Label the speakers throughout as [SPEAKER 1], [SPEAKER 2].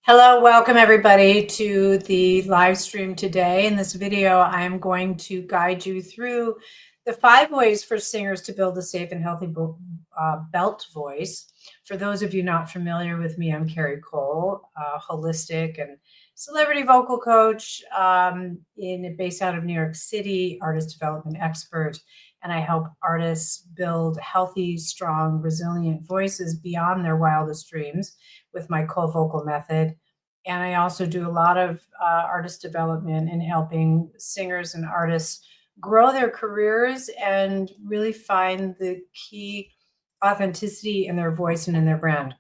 [SPEAKER 1] Hello, welcome everybody to the live stream today. In this video, I am going to guide you through the 5 ways for singers to build a safe and healthy belt voice. For those of you not familiar with me, I'm Carrie Cole, a holistic and celebrity vocal coach based out of New York City, artist development expert, and I help artists build healthy, strong, resilient voices beyond their wildest dreams with my co-vocal method. And I also do a lot of artist development and helping singers and artists grow their careers and really find the key authenticity in their voice and in their brand.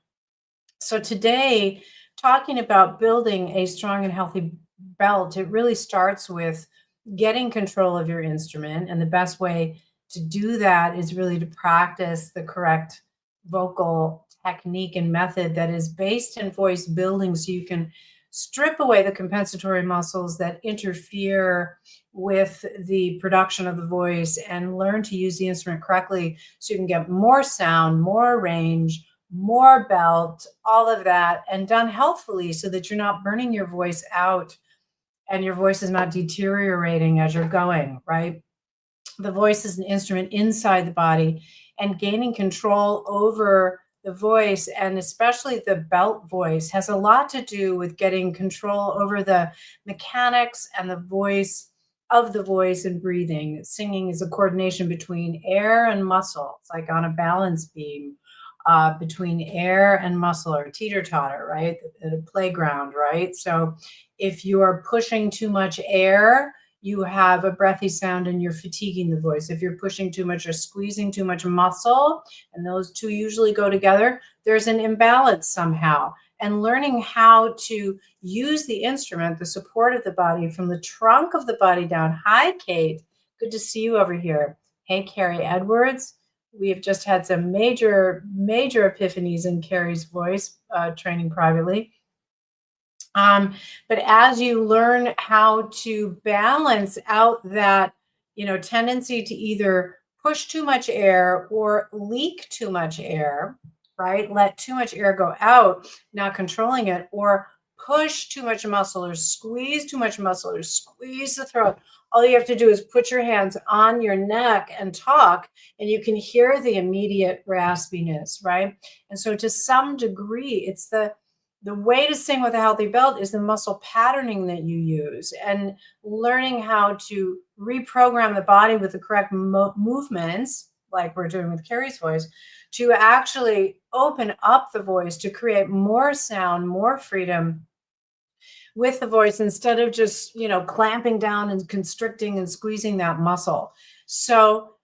[SPEAKER 1] So today, talking about building a strong and healthy belt, it really starts with getting control of your instrument. And the best way to do that is really to practice the correct vocal technique and method that is based in voice building, so you can strip away the compensatory muscles that interfere with the production of the voice and learn to use the instrument correctly so you can get more sound, more range, more belt, all of that, and done healthfully so that you're not burning your voice out and your voice is not deteriorating as you're going, right? The voice is an instrument inside the body, and gaining control over the voice, and especially the belt voice, has a lot to do with getting control over the mechanics and the voice of the voice and breathing. Singing is a coordination between air and muscle. It's like on a balance beam between air and muscle, or teeter-totter, right? At a playground, right? So if you are pushing too much air, you have a breathy sound and you're fatiguing the voice. If you're pushing too much or squeezing too much muscle, and those two usually go together, there's an imbalance somehow. And learning how to use the instrument, the support of the body, from the trunk of the body down. Hi, Kate. Good to see you over here. Hey, Carrie Edwards. We have just had some major epiphanies in Carrie's voice training privately. But as you learn how to balance out that, tendency to either push too much air or leak too much air, right? Let too much air go out, not controlling it, or push too much muscle or squeeze too much muscle or squeeze the throat. All you have to do is put your hands on your neck and talk, and you can hear the immediate raspiness, right? And so to some degree, it's the way to sing with a healthy belt is the muscle patterning that you use, and learning how to reprogram the body with the correct movements, like we're doing with Carrie's voice, to actually open up the voice to create more sound, more freedom with the voice, instead of just, clamping down and constricting and squeezing that muscle. So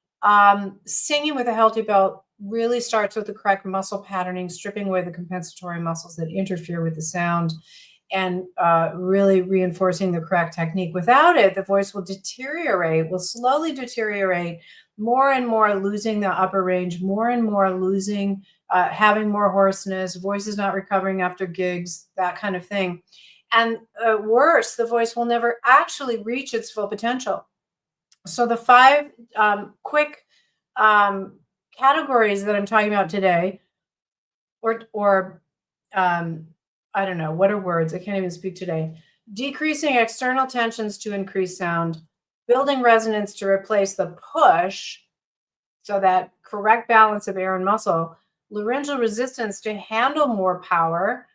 [SPEAKER 1] singing with a healthy belt really starts with the correct muscle patterning, stripping away the compensatory muscles that interfere with the sound, and really reinforcing the correct technique. Without it, the voice will deteriorate, will slowly deteriorate, more and more losing the upper range, more and more losing, having more hoarseness, voice is not recovering after gigs, that kind of thing. And worse, the voice will never actually reach its full potential. So the 5 quick categories that I'm talking about today, or I don't know, what are words? I can't even speak today. Decreasing external tensions to increase sound, building resonance to replace the push, so that correct balance of air and muscle, laryngeal resistance to handle more power,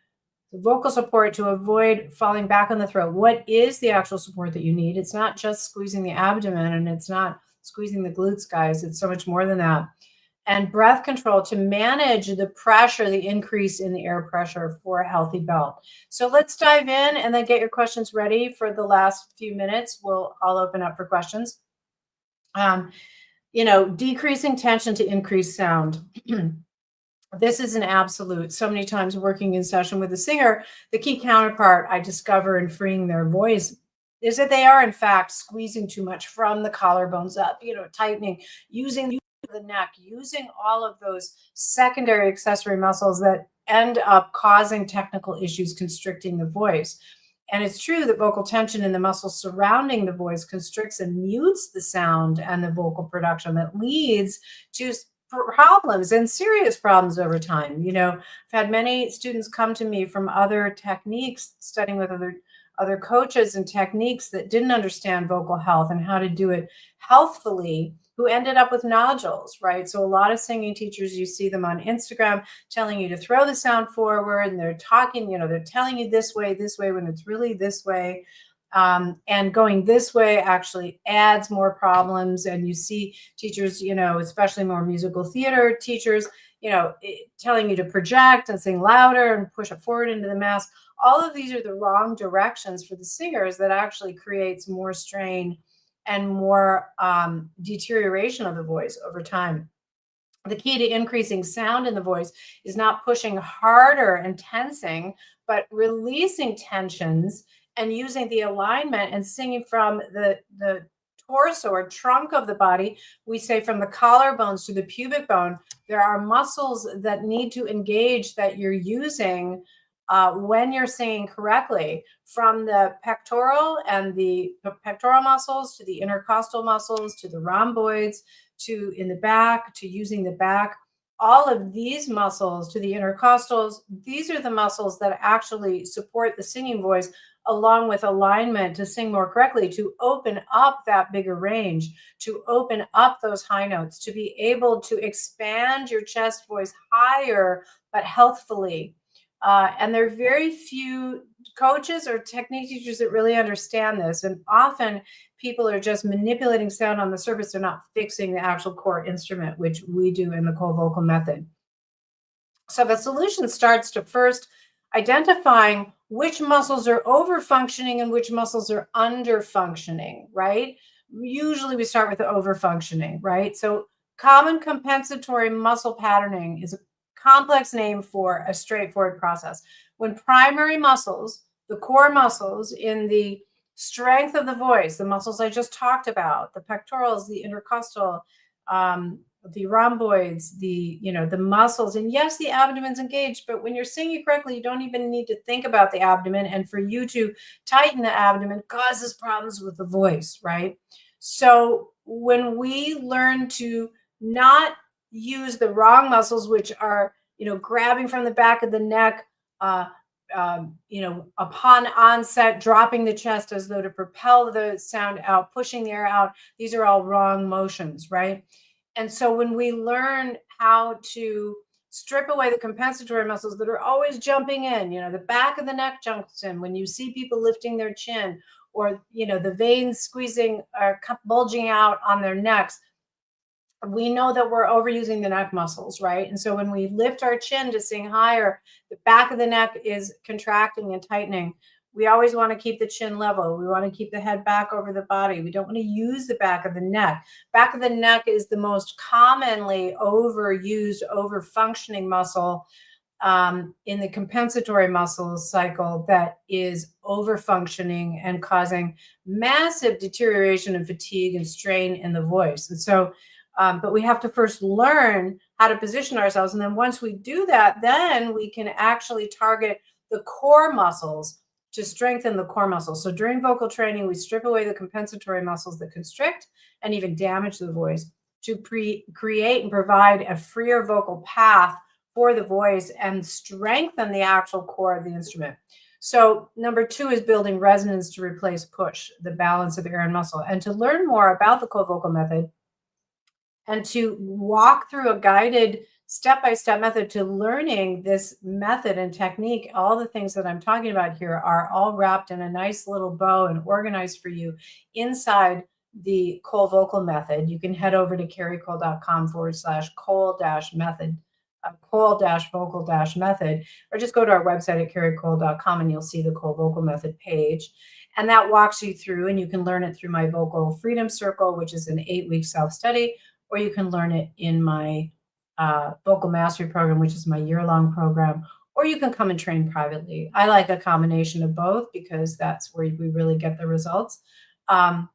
[SPEAKER 1] vocal support to avoid falling back on the throat. What is the actual support that you need? It's not just squeezing the abdomen, and it's not squeezing the glutes, guys. It's so much more than that. And breath control to manage the pressure, the increase in the air pressure for a healthy belt. So let's dive in and then get your questions ready for the last few minutes. I'll open up for questions. Decreasing tension to increase sound. This is an absolute. So many times working in session with a singer, the key counterpart I discover in freeing their voice is that they are in fact squeezing too much from the collarbones up, tightening, using the neck, using all of those secondary accessory muscles that end up causing technical issues, constricting the voice. And it's true that vocal tension in the muscles surrounding the voice constricts and mutes the sound and the vocal production, that leads to problems and serious problems over time. I've had many students come to me from other techniques, studying with other coaches and techniques that didn't understand vocal health and how to do it healthfully, who ended up with nodules, right? So a lot of singing teachers, you see them on Instagram telling you to throw the sound forward, and they're talking, they're telling you this way, when it's really this way. And going this way actually adds more problems. And you see teachers, especially more musical theater teachers, telling you to project and sing louder and push it forward into the mask. All of these are the wrong directions for the singers that actually creates more strain and more deterioration of the voice over time. The key to increasing sound in the voice is not pushing harder and tensing, but releasing tensions and using the alignment and singing from the torso or trunk of the body. We say from the collarbones to the pubic bone. There are muscles that need to engage that you're using when you're singing correctly, from the pectoral and the pectoral muscles to the intercostal muscles to the rhomboids to in the back, to using the back. All of these muscles to the intercostals, these are the muscles that actually support the singing voice, along with alignment to sing more correctly, to open up that bigger range, to open up those high notes, to be able to expand your chest voice higher, but healthfully. And there are very few coaches or technique teachers that really understand this. And often people are just manipulating sound on the surface. They're not fixing the actual core instrument, which we do in the cold vocal method. So the solution starts to first identifying which muscles are over functioning and which muscles are under functioning, right? Usually we start with the over functioning, right? So common compensatory muscle patterning is a complex name for a straightforward process. When primary muscles, the core muscles in the strength of the voice, the muscles I just talked about, the pectorals, the intercostal, the rhomboids, the muscles, and yes, the abdomen's engaged, but when you're singing correctly, you don't even need to think about the abdomen. And for you to tighten the abdomen causes problems with the voice, right? So when we learn to not use the wrong muscles, which are, grabbing from the back of the neck, upon onset, dropping the chest as though to propel the sound out, pushing the air out. These are all wrong motions, right? And so when we learn how to strip away the compensatory muscles that are always jumping in, the back of the neck jumps in when you see people lifting their chin, or, the veins squeezing or bulging out on their necks. We know that we're overusing the neck muscles, right? And so when we lift our chin to sing higher, the back of the neck is contracting and tightening. We always want to keep the chin level. We want to keep the head back over the body. We don't want to use the back of the neck. Back of the neck is the most commonly overused, over-functioning muscle in the compensatory muscles cycle that is over-functioning and causing massive deterioration and fatigue and strain in the voice. And so but we have to first learn how to position ourselves. And then once we do that, then we can actually target the core muscles to strengthen the core muscles. So during vocal training, we strip away the compensatory muscles that constrict and even damage the voice to create and provide a freer vocal path for the voice and strengthen the actual core of the instrument. So number 2 is building resonance to replace push, the balance of air and muscle. And to learn more about the cold vocal method, and to walk through a guided step-by-step method to learning this method and technique, all the things that I'm talking about here are all wrapped in a nice little bow and organized for you inside the Cole Vocal Method. You can head over to carriecole.com/Cole-method, Cole-vocal-method, or just go to our website at carriecole.com and you'll see the Cole Vocal Method page. And that walks you through, and you can learn it through my Vocal Freedom Circle, which is an 8-week self-study, or you can learn it in my Vocal Mastery Program, which is my year-long program, or you can come and train privately. I like a combination of both because that's where we really get the results. And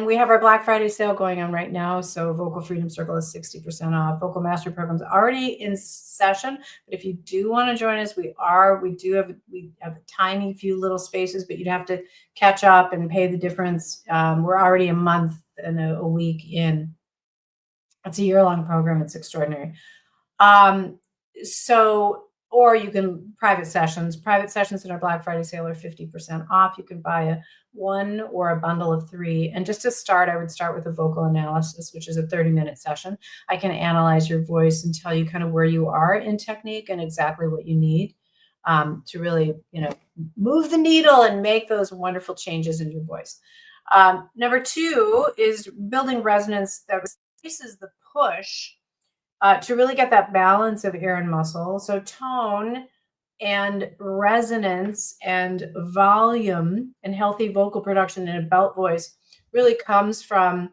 [SPEAKER 1] we have our Black Friday sale going on right now. So Vocal Freedom Circle is 60% off. Vocal Mastery Program is already in session. But if you do want to join us, we have a tiny few little spaces, but you'd have to catch up and pay the difference. We're already a month and a week in. It's a year-long program. It's extraordinary. Um, or you can private sessions. Private sessions in our Black Friday sale are 50% off. You can buy a one or a bundle of 3. And just to start, I would start with a vocal analysis, which is a 30-minute session. I can analyze your voice and tell you kind of where you are in technique and exactly what you need to really, move the needle and make those wonderful changes in your voice. Number 2 is building resonance that replaces the push to really get that balance of air and muscle. So tone and resonance and volume and healthy vocal production in a belt voice really comes from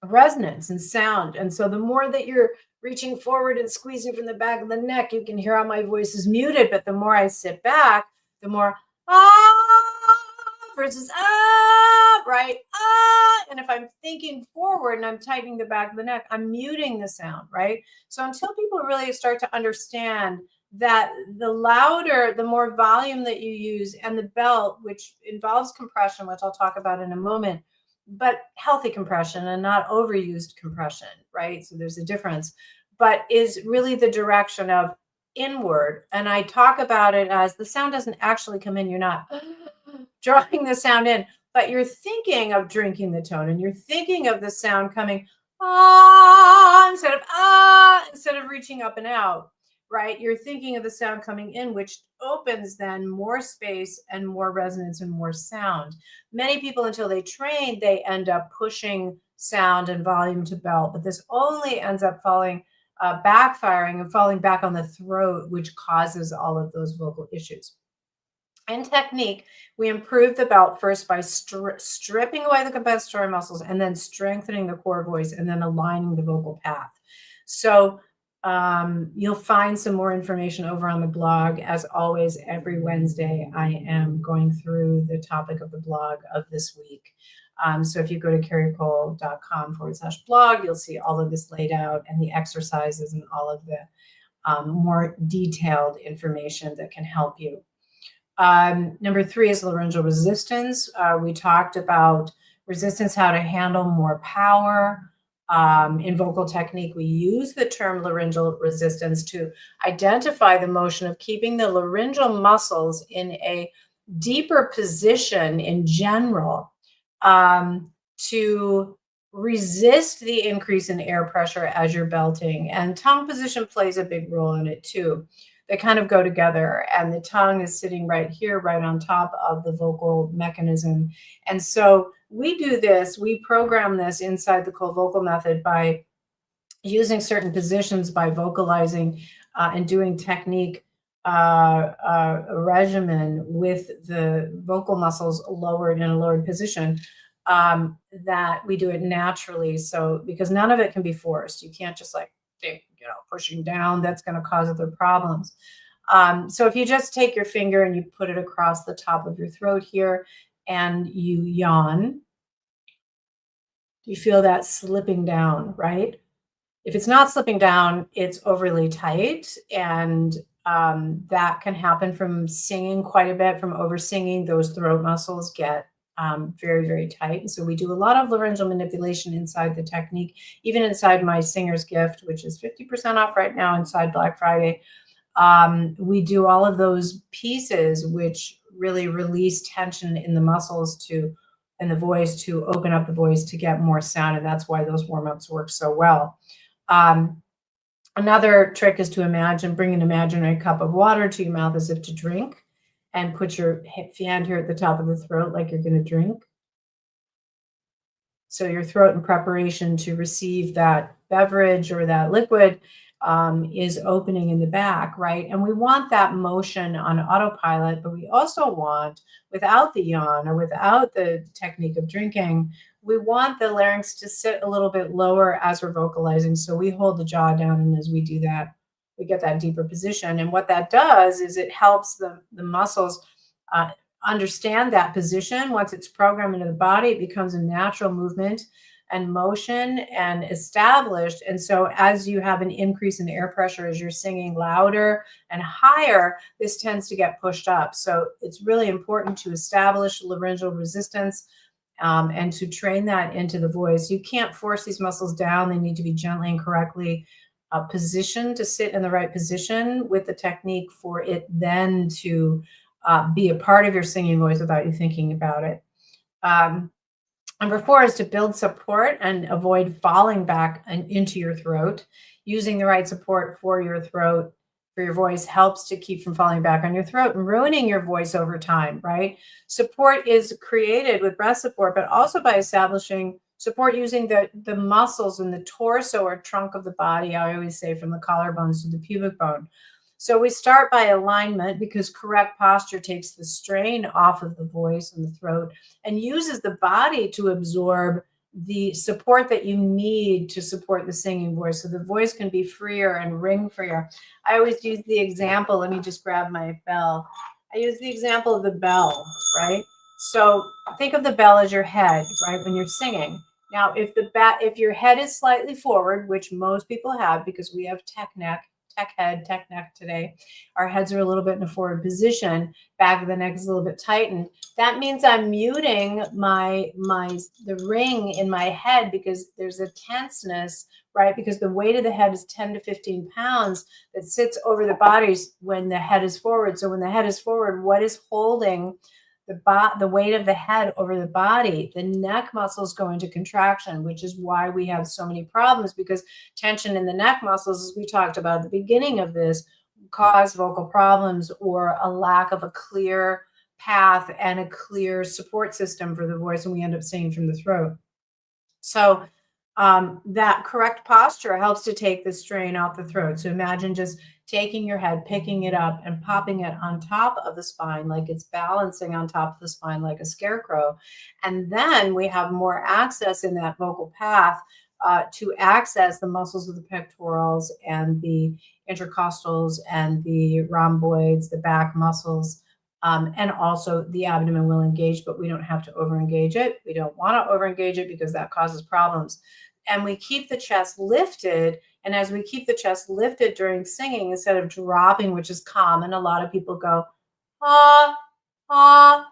[SPEAKER 1] resonance and sound. And so the more that you're reaching forward and squeezing from the back of the neck, you can hear how my voice is muted. But the more I sit back, the more versus right? And if I'm thinking forward and I'm tightening the back of the neck, I'm muting the sound, right? So until people really start to understand that the louder, the more volume that you use, and the belt, which involves compression, which I'll talk about in a moment, but healthy compression and not overused compression, right? So there's a difference, but is really the direction of inward. And I talk about it as the sound doesn't actually come in. You're not drawing the sound in, but you're thinking of drinking the tone, and you're thinking of the sound coming instead of reaching up and out, right? You're thinking of the sound coming in, which opens then more space and more resonance and more sound. Many people, until they train, they end up pushing sound and volume to belt, but this only ends up backfiring and falling back on the throat, which causes all of those vocal issues. In technique, we improve the belt first by stripping away the compensatory muscles and then strengthening the core voice and then aligning the vocal path. So you'll find some more information over on the blog. As always, every Wednesday, I am going through the topic of the blog of this week. So if you go to carriecole.com/blog, you'll see all of this laid out and the exercises and all of the more detailed information that can help you. Number 3 is laryngeal resistance. We talked about resistance, how to handle more power. In vocal technique, we use the term laryngeal resistance to identify the motion of keeping the laryngeal muscles in a deeper position in general to resist the increase in air pressure as you're belting. And tongue position plays a big role in it too. They kind of go together, and the tongue is sitting right here, right on top of the vocal mechanism. And so we do this, we program this inside the Cole vocal method by using certain positions, by vocalizing and doing technique regimen with the vocal muscles lowered in a lowered position, that we do it naturally. So because none of it can be forced, you can't just like pushing down, that's going to cause other problems. So if you just take your finger and you put it across the top of your throat here and you yawn, you feel that slipping down, right? If it's not slipping down, it's overly tight, and that can happen from singing quite a bit, from over singing. Those throat muscles get very, very tight. And so we do a lot of laryngeal manipulation inside the technique, even inside my Singer's Gift, which is 50% off right now inside Black Friday. We do all of those pieces, which really release tension in the muscles and the voice, to open up the voice to get more sound. And that's why those warm-ups work so well. Another trick is to bring an imaginary cup of water to your mouth as if to drink, and put your hand here at the top of the throat like you're going to drink. So your throat, in preparation to receive that beverage or that liquid, is opening in the back, right? And we want that motion on autopilot, but we also want, without the yawn or without the technique of drinking, we want the larynx to sit a little bit lower as we're vocalizing. So we hold the jaw down, and as we do that, we get that deeper position. And what that does is it helps the muscles understand that position. Once it's programmed into the body, it becomes a natural movement and motion and established. And so as you have an increase in air pressure, as you're singing louder and higher, this tends to get pushed up. So it's really important to establish laryngeal resistance and to train that into the voice. You can't force these muscles down. They need to be gently and correctly positioned to sit in the right position with the technique for it then to be a part of your singing voice without you thinking about it. Number 4 is to build support and avoid falling back into your throat. Using the right support for your throat, for your voice, helps to keep from falling back on your throat and ruining your voice over time, right? Support is created with breath support, but also by establishing support using the muscles in the torso or trunk of the body. I always say from the collarbones to the pubic bone. So we start by alignment, because correct posture takes the strain off of the voice and the throat and uses the body to absorb the support that you need to support the singing voice, so the voice can be freer and ring freer. I always use the example, let me just grab my bell. I use the example of the bell, right? So think of the bell as your head, right, when you're singing. Now, if your head is slightly forward, which most people have because we have tech head, tech neck today, our heads are a little bit in a forward position, back of the neck is a little bit tightened. That means I'm muting the ring in my head because there's a tenseness, right? Because the weight of the head is 10 to 15 pounds that sits over the bodies when the head is forward. So when the head is forward, what is holding the weight of the head over the body? The neck muscles go into contraction, which is why we have so many problems, because tension in the neck muscles, as we talked about at the beginning of this, cause vocal problems or a lack of a clear path and a clear support system for the voice, and we end up singing from the throat. So that correct posture helps to take the strain off the throat. So imagine just taking your head, picking it up and popping it on top of the spine, like it's balancing on top of the spine like a scarecrow. And then we have more access in that vocal path to access the muscles of the pectorals and the intercostals and the rhomboids, the back muscles. And also the abdomen will engage, but we don't have to overengage it. We don't want to overengage it because that causes problems. And we keep the chest lifted. And as we keep the chest lifted during singing, instead of dropping, which is common, a lot of people go, ah, ah,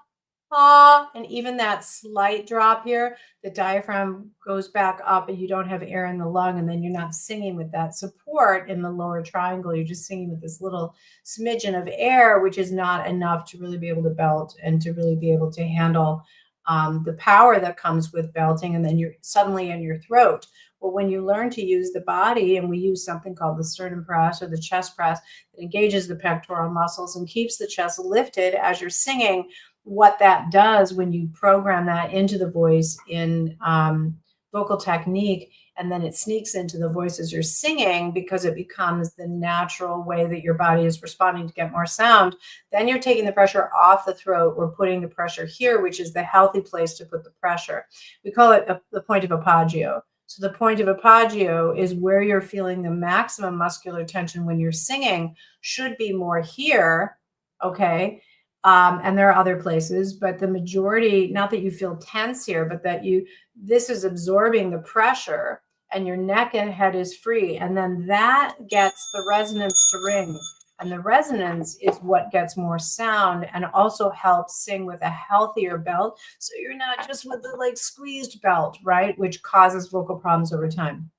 [SPEAKER 1] ah. And even that slight drop here, the diaphragm goes back up and you don't have air in the lung. And then you're not singing with that support in the lower triangle. You're just singing with this little smidgen of air, which is not enough to really be able to belt and to really be able to handle the power that comes with belting, and then you're suddenly in your throat. Well, when you learn to use the body, and we use something called the sternum press or the chest press that engages the pectoral muscles and keeps the chest lifted as you're singing, what that does when you program that into the voice in vocal technique, and then it sneaks into the voice as you're singing because it becomes the natural way that your body is responding to get more sound, then you're taking the pressure off the throat. We're putting the pressure here, which is the healthy place to put the pressure. We call it the point of apogeo. So the point of apogeo is where you're feeling the maximum muscular tension when you're singing, should be more here, okay? And there are other places, but the majority, not that you feel tense here, but that this is absorbing the pressure and your neck and head is free. And then that gets the resonance to ring. And the resonance is what gets more sound and also helps sing with a healthier belt. So you're not just with the like squeezed belt, right? Which causes vocal problems over time.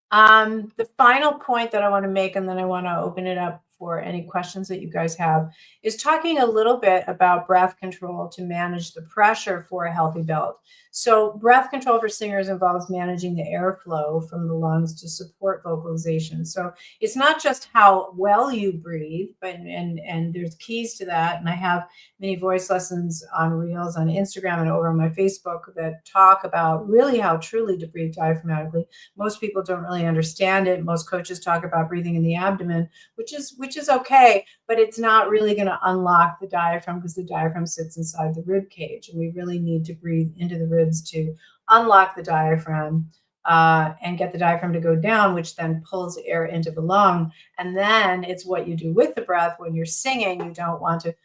[SPEAKER 1] The final point that I want to make, and then I want to open it up for any questions that you guys have, is talking a little bit about breath control to manage the pressure for a healthy belt. So breath control for singers involves managing the airflow from the lungs to support vocalization. So it's not just how well you breathe, but and there's keys to that. And I have many voice lessons on Reels on Instagram and over on my Facebook that talk about really how truly to breathe diaphragmatically. Most people don't really understand it. Most coaches talk about breathing in the abdomen, which is okay, but it's not really going to unlock the diaphragm because the diaphragm sits inside the rib cage, and we really need to breathe into the ribs to unlock the diaphragm and get the diaphragm to go down, which then pulls air into the lung. And then it's what you do with the breath when you're singing. You don't want to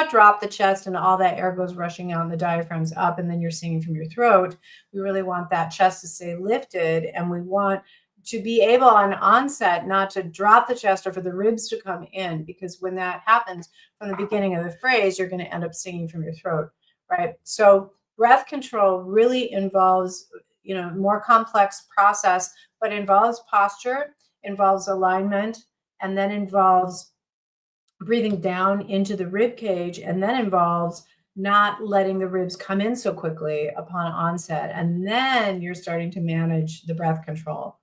[SPEAKER 1] drop the chest and all that air goes rushing out and the diaphragm's up, and then you're singing from your throat. We really want that chest to stay lifted, and we want to be able on onset not to drop the chest or for the ribs to come in, because when that happens from the beginning of the phrase, you're going to end up singing from your throat right? So breath control really involves, more complex process, but involves posture, involves alignment, and then involves breathing down into the rib cage, and then involves not letting the ribs come in so quickly upon onset. And then you're starting to manage the breath control.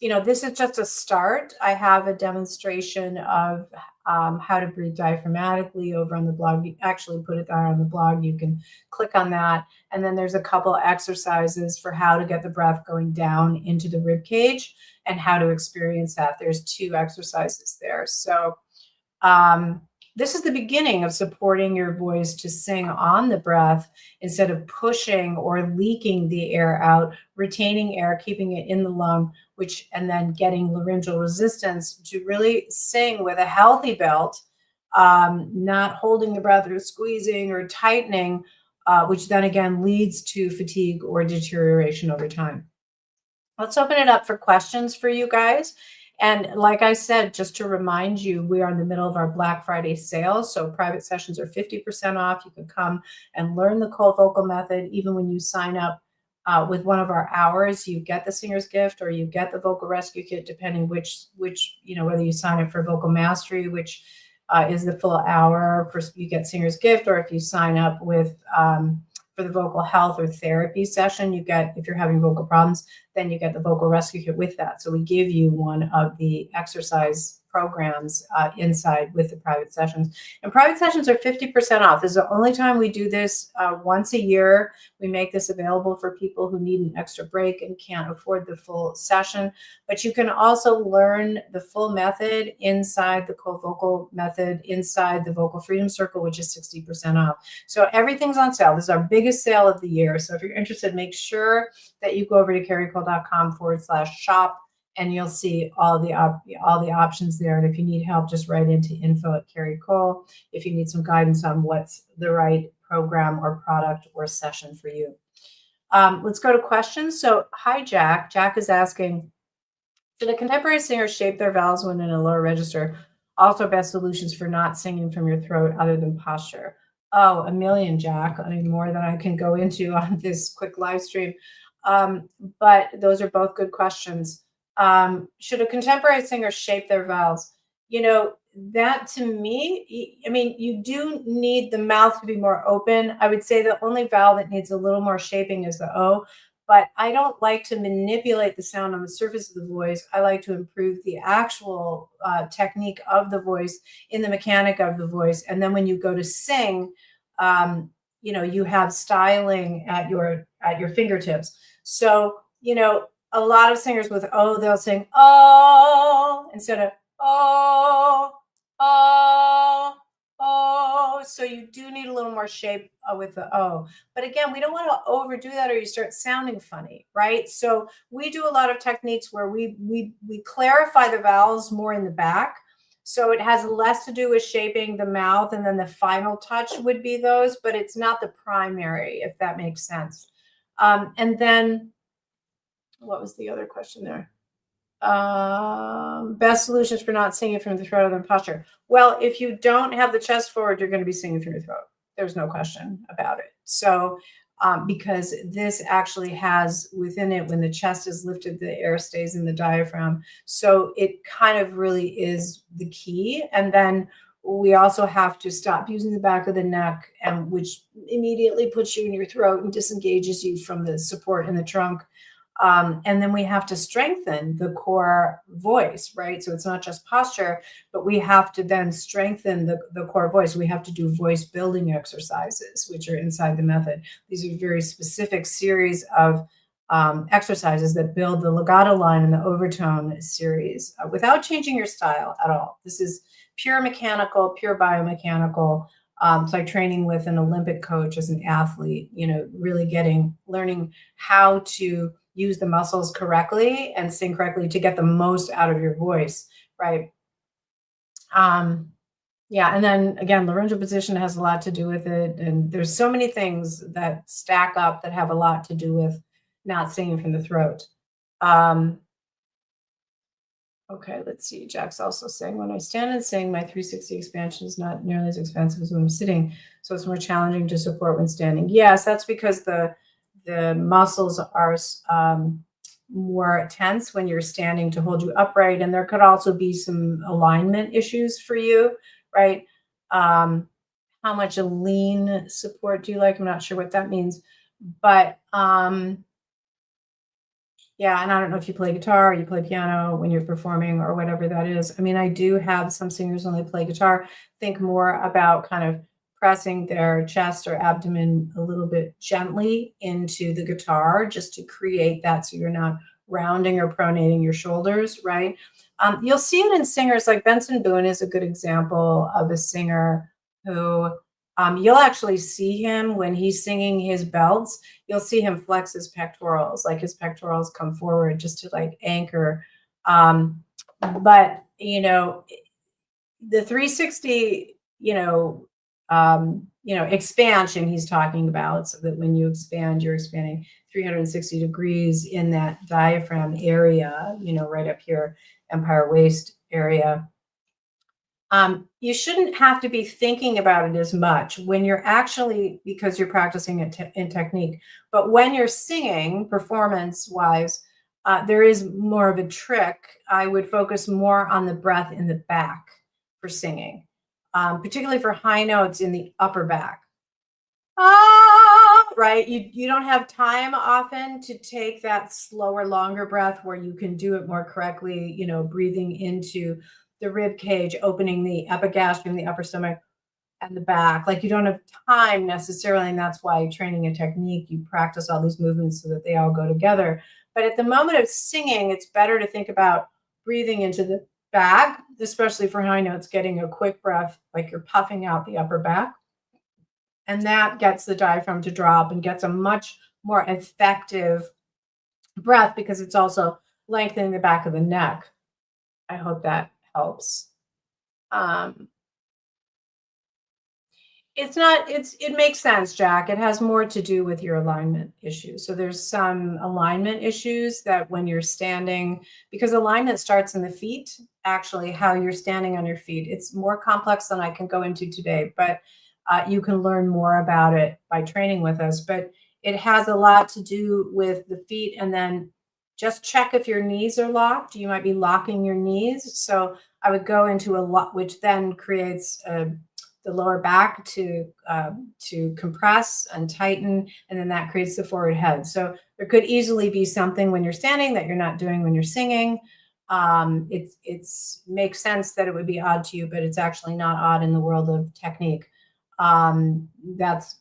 [SPEAKER 1] This is just a start. I have a demonstration of how to breathe diaphragmatically over on the blog. You actually put it there on the blog. You can click on that. And then there's a couple exercises for how to get the breath going down into the rib cage and how to experience that. There's 2 exercises there. So this is the beginning of supporting your voice to sing on the breath instead of pushing or leaking the air out, retaining air, keeping it in the lung, and then getting laryngeal resistance to really sing with a healthy belt, not holding the breath or squeezing or tightening, which then again leads to fatigue or deterioration over time. Let's open it up for questions for you guys. And like I said, just to remind you, we are in the middle of our Black Friday sale. So private sessions are 50% off. You can come and learn the cold vocal method. Even when you sign up with one of our hours, you get the singer's gift or you get the vocal rescue kit, depending which whether you sign up for vocal mastery, which is the full hour, you get singer's gift, or if you sign up with for the vocal health or therapy session, you get, if you're having vocal problems, then you get the vocal rescue kit with that. So we give you one of the exercise programs inside with the private sessions. And private sessions are 50% off. This is the only time we do this. Once a year. We make this available for people who need an extra break and can't afford the full session. But you can also learn the full method inside the cold vocal method, inside the Vocal Freedom Circle, which is 60% off. So everything's on sale. This is our biggest sale of the year. So if you're interested, make sure that you go over to carriecole.com/shop. And you'll see all the options there. And if you need help, just write into info@carriecole if you need some guidance on what's the right program or product or session for you. Let's go to questions. So hi, Jack. Jack is asking, should a contemporary singer shape their vowels when in a lower register? Also best solutions for not singing from your throat other than posture. Oh, a million, Jack. I mean, more than I can go into on this quick live stream. But those are both good questions. Should a contemporary singer shape their vowels? That to me, I mean, you do need the mouth to be more open. I would say the only vowel that needs a little more shaping is the O, but I don't like to manipulate the sound on the surface of the voice. I like to improve the actual technique of the voice in the mechanic of the voice. And then when you go to sing, you have styling at your fingertips. So, a lot of singers with O, they'll sing oh instead of oh, oh, oh. So you do need a little more shape with the O. But again, we don't want to overdo that or you start sounding funny, right? So we do a lot of techniques where we clarify the vowels more in the back. So it has less to do with shaping the mouth, and then the final touch would be those, but it's not the primary, if that makes sense. And then what was the other question there? Best solutions for not singing from the throat other than posture. Well, if you don't have the chest forward, you're going to be singing from your throat. There's no question about it. So because this actually has within it, when the chest is lifted, the air stays in the diaphragm. So it kind of really is the key. And then we also have to stop using the back of the neck, and which immediately puts you in your throat and disengages you from the support in the trunk. And then we have to strengthen the core voice, right? So it's not just posture, but we have to then strengthen the core voice. We have to do voice building exercises, which are inside the method. These are very specific series of exercises that build the legato line and the overtone series without changing your style at all. This is pure mechanical, pure biomechanical. It's like training with an Olympic coach as an athlete, really learning how to use the muscles correctly and sing correctly to get the most out of your voice, right? Yeah, and then again, laryngeal position has a lot to do with it. And there's so many things that stack up that have a lot to do with not singing from the throat. Okay, let's see. Jack's also saying, when I stand and sing, my 360 expansion is not nearly as expensive as when I'm sitting, so it's more challenging to support when standing. Yes, that's because the muscles are more tense when you're standing to hold you upright, and there could also be some alignment issues for you, right? How much a lean support do you like? I'm not sure what that means, but yeah, and I don't know if you play guitar or you play piano when you're performing or whatever that is. I mean, I do have some singers when they play guitar think more about kind of pressing their chest or abdomen a little bit gently into the guitar just to create that so you're not rounding or pronating your shoulders, right? You'll see it in singers like Benson Boone is a good example of a singer who you'll actually see him when he's singing his belts. You'll see him flex his pectorals, like his pectorals come forward just to like anchor. But the 360, expansion he's talking about, so that when you expand, you're expanding 360 degrees in that diaphragm area, right up here, empire waist area. You shouldn't have to be thinking about it as much when you're actually, because you're practicing it in technique. But when you're singing, performance wise, there is more of a trick. I would focus more on the breath in the back for singing, particularly for high notes in the upper back. Right? You don't have time often to take that slower, longer breath where you can do it more correctly, breathing into the rib cage, opening the epigastrium, the upper stomach, and the back. Like you don't have time necessarily, and that's why training a technique, you practice all these movements so that they all go together. But at the moment of singing, it's better to think about breathing into the back, especially for high notes, getting a quick breath, like you're puffing out the upper back. And that gets the diaphragm to drop and gets a much more effective breath because it's also lengthening the back of the neck. I hope that helps. It makes sense, Jack. It has more to do with your alignment issues. So there's some alignment issues that when you're standing, because alignment starts in the feet, actually, how you're standing on your feet. It's more complex than I can go into today, but you can learn more about it by training with us. But it has a lot to do with the feet. And then just check if your knees are locked. You might be locking your knees. So I would go into a lot, which then creates the lower back to compress and tighten, and then that creates the forward head. So there could easily be something when you're standing that you're not doing when you're singing. It's makes sense that it would be odd to you, but it's actually not odd in the world of technique. That's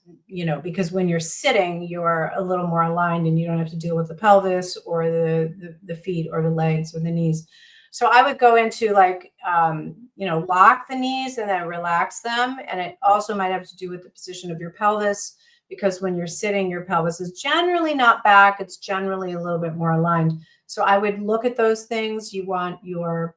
[SPEAKER 1] because when you're sitting, you're a little more aligned, and you don't have to deal with the pelvis or the feet or the legs or the knees. So I would go into like, lock the knees and then relax them. And it also might have to do with the position of your pelvis, because when you're sitting, your pelvis is generally not back. It's generally a little bit more aligned. So I would look at those things. You want your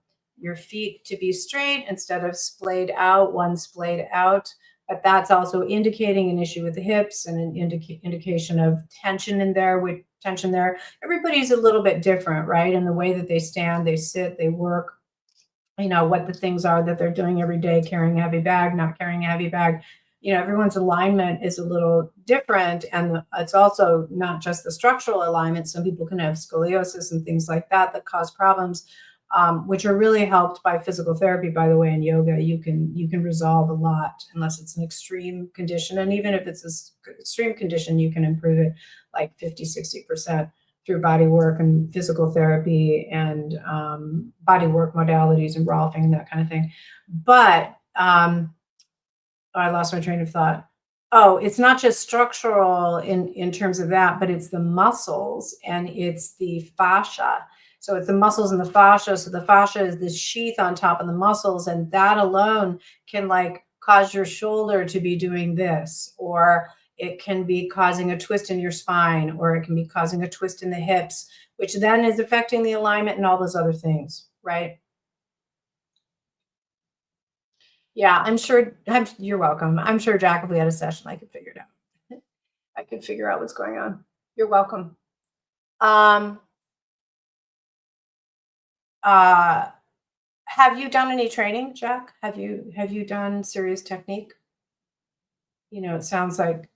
[SPEAKER 1] feet to be straight instead of splayed out, one splayed out. But that's also indicating an issue with the hips and an indication of tension in there, with tension there. Everybody's a little bit different, right? In the way that they stand, they sit, they work, what the things are that they're doing every day, carrying a heavy bag, not carrying a heavy bag. Everyone's alignment is a little different. And it's also not just the structural alignment. Some people can have scoliosis and things like that cause problems, which are really helped by physical therapy, by the way. In yoga, you can resolve a lot, unless it's an extreme condition. And even if it's an extreme condition, you can improve it like 50-60% through body work and physical therapy and body work modalities and rolfing and that kind of thing. But I lost my train of thought. Oh, it's not just structural in terms of that, but it's the muscles and it's the fascia. So it's the muscles and the fascia. So the fascia is this sheath on top of the muscles, and that alone can like cause your shoulder to be doing this, or it can be causing a twist in your spine, or it can be causing a twist in the hips, which then is affecting the alignment and all those other things, right? Yeah, you're welcome. I'm sure, Jack, if we had a session, I could figure it out. I could figure out what's going on. You're welcome. Um, have you done any training, Jack? Have you done serious technique? You know, it sounds like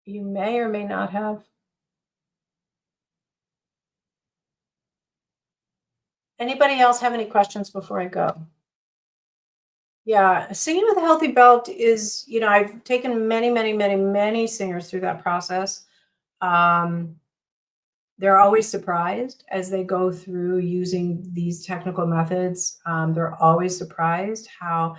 [SPEAKER 1] you may or may not have. Anybody else have any questions before I go? Yeah, singing with a healthy belt is, you know, I've taken many singers through that process. Um, they're always surprised as they go through using these technical methods. They're always surprised how,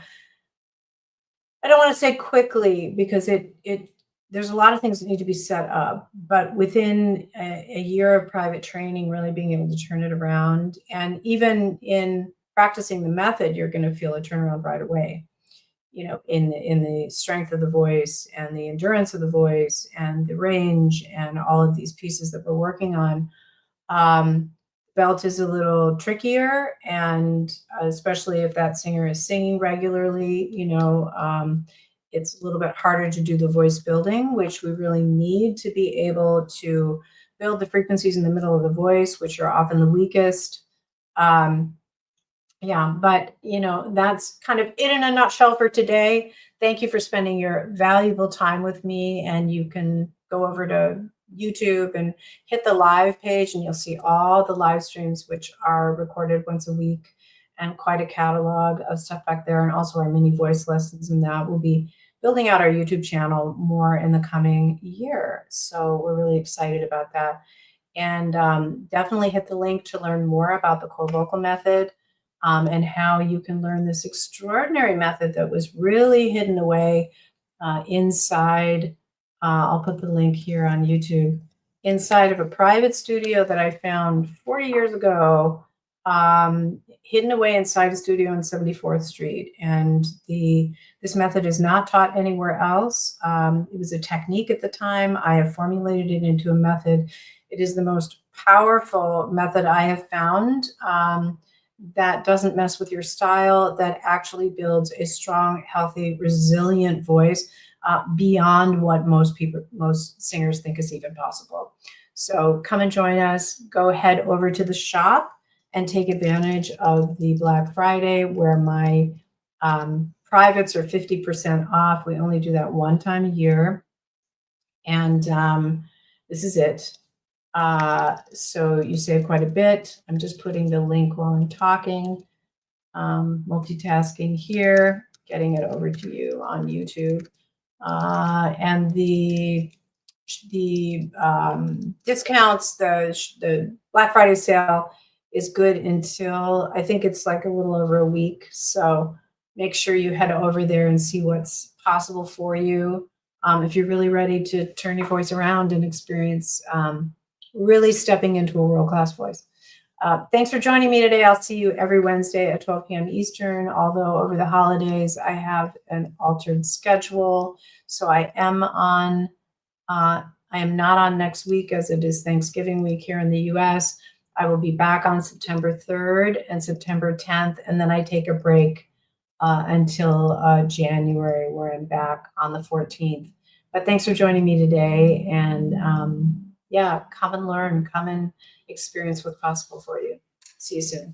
[SPEAKER 1] I don't want to say quickly because there's a lot of things that need to be set up, but within a year of private training, really being able to turn it around, and even in practicing the method, you're going to feel a turnaround right away. You know, in the strength of the voice and the endurance of the voice and the range and all of these pieces that we're working on. Belt is a little trickier, and especially if that singer is singing regularly, you know, it's a little bit harder to do the voice building, which we really need to be able to build the frequencies in the middle of the voice, which are often the weakest. Yeah, but you know, that's kind of it in a nutshell for today. Thank you for spending your valuable time with me, and you can go over to YouTube and hit the live page and you'll see all the live streams, which are recorded once a week, and quite a catalog of stuff back there, and also our mini voice lessons. And that will be building out our YouTube channel more in the coming year. So we're really excited about that. And definitely hit the link to learn more about the core vocal method, and how you can learn this extraordinary method that was really hidden away inside. I'll put the link here on YouTube, inside of a private studio that I found 40 years ago, hidden away inside a studio on 74th Street. And this method is not taught anywhere else. It was a technique at the time. I have formulated it into a method. It is the most powerful method I have found, that doesn't mess with your style, that actually builds a strong, healthy, resilient voice beyond what most singers think is even possible. So come and join us. Go head over to the shop and take advantage of the Black Friday, where my privates are 50% off. We only do that one time a year. And this is it. So you save quite a bit. I'm just putting the link while I'm talking, multitasking here, getting it over to you on YouTube. And the discounts, the Black Friday sale is good until, I think it's like a little over a week. So make sure you head over there and see what's possible for you. If you're really ready to turn your voice around and experience really stepping into a world-class voice. Thanks for joining me today. I'll see you every Wednesday at 12 p.m. Eastern, although over the holidays I have an altered schedule. So I am not on next week, as it is Thanksgiving week here in the US. I will be back on September 3rd and September 10th, and then I take a break until January, where I'm back on the 14th. But thanks for joining me today, and yeah, come and learn, come and experience what's possible for you. See you soon.